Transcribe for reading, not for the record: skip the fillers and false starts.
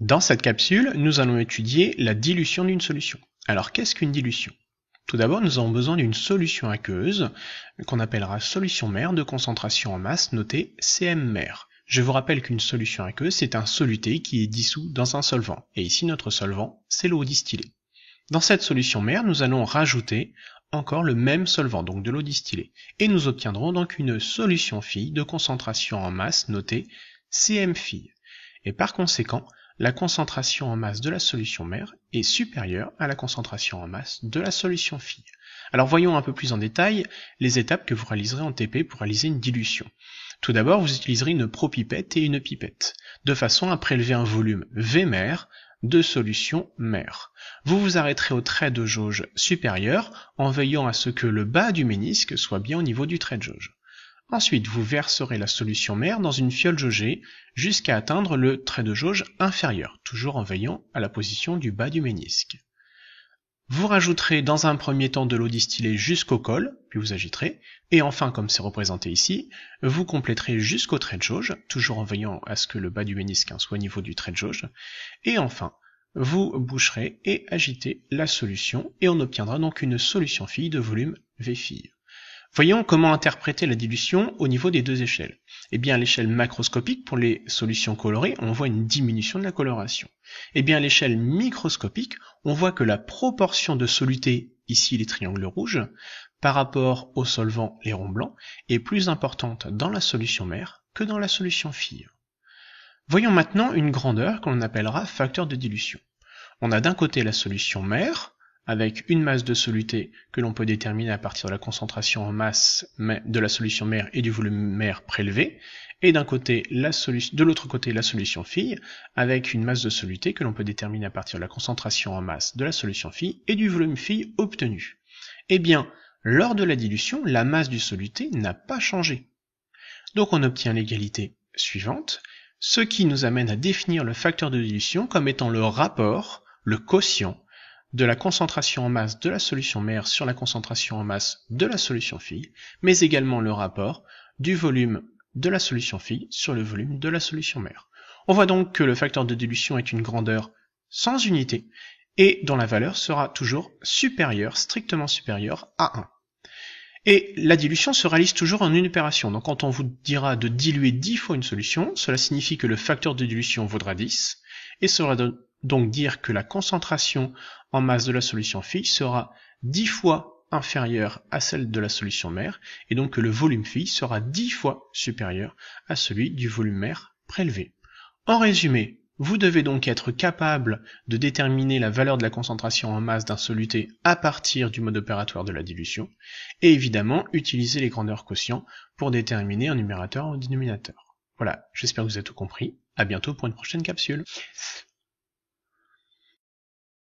Dans cette capsule, nous allons étudier la dilution d'une solution. Alors qu'est-ce qu'une dilution? Tout d'abord, nous avons besoin d'une solution aqueuse qu'on appellera solution mère de concentration en masse notée CM-mère. Je vous rappelle qu'une solution aqueuse, c'est un soluté qui est dissous dans un solvant. Et ici, notre solvant, c'est l'eau distillée. Dans cette solution mère, nous allons rajouter encore le même solvant, donc de l'eau distillée. Et nous obtiendrons donc une solution fille de concentration en masse notée CM-fille. Et par conséquent, la concentration en masse de la solution mère est supérieure à la concentration en masse de la solution fille. Alors voyons un peu plus en détail les étapes que vous réaliserez en TP pour réaliser une dilution. Tout d'abord, vous utiliserez une propipette et une pipette, de façon à prélever un volume V mère de solution mère. Vous vous arrêterez au trait de jauge supérieur en veillant à ce que le bas du ménisque soit bien au niveau du trait de jauge. Ensuite, vous verserez la solution mère dans une fiole jaugée jusqu'à atteindre le trait de jauge inférieur, toujours en veillant à la position du bas du ménisque. Vous rajouterez dans un premier temps de l'eau distillée jusqu'au col, puis vous agiterez, et enfin, comme c'est représenté ici, vous compléterez jusqu'au trait de jauge, toujours en veillant à ce que le bas du ménisque soit au niveau du trait de jauge, et enfin, vous boucherez et agitez la solution, et on obtiendra donc une solution fille de volume V fille. Voyons comment interpréter la dilution au niveau des deux échelles. Eh bien, à l'échelle macroscopique, pour les solutions colorées, on voit une diminution de la coloration. Eh bien, à l'échelle microscopique, on voit que la proportion de soluté, ici les triangles rouges, par rapport au solvant, les ronds blancs, est plus importante dans la solution mère que dans la solution fille. Voyons maintenant une grandeur que l'on appellera facteur de dilution. On a d'un côté la solution mère, avec une masse de soluté que l'on peut déterminer à partir de la concentration en masse de la solution mère et du volume mère prélevé, et de l'autre côté la solution fille, avec une masse de soluté que l'on peut déterminer à partir de la concentration en masse de la solution fille et du volume fille obtenu. Eh bien, lors de la dilution, la masse du soluté n'a pas changé. Donc on obtient l'égalité suivante, ce qui nous amène à définir le facteur de dilution comme étant le rapport, le quotient, de la concentration en masse de la solution mère sur la concentration en masse de la solution fille, mais également le rapport du volume de la solution fille sur le volume de la solution mère. On voit donc que le facteur de dilution est une grandeur sans unité et dont la valeur sera toujours supérieure, strictement supérieure à 1. Et la dilution se réalise toujours en une opération. Donc quand on vous dira de diluer 10 fois une solution, cela signifie que le facteur de dilution vaudra 10, et cela donc dire que la concentration en masse de la solution fille sera 10 fois inférieure à celle de la solution mère, et donc que le volume fille sera 10 fois supérieur à celui du volume mère prélevé. En résumé, vous devez donc être capable de déterminer la valeur de la concentration en masse d'un soluté à partir du mode opératoire de la dilution, et évidemment utiliser les grandeurs quotients pour déterminer un numérateur ou un dénominateur. Voilà, j'espère que vous avez tout compris. À bientôt pour une prochaine capsule.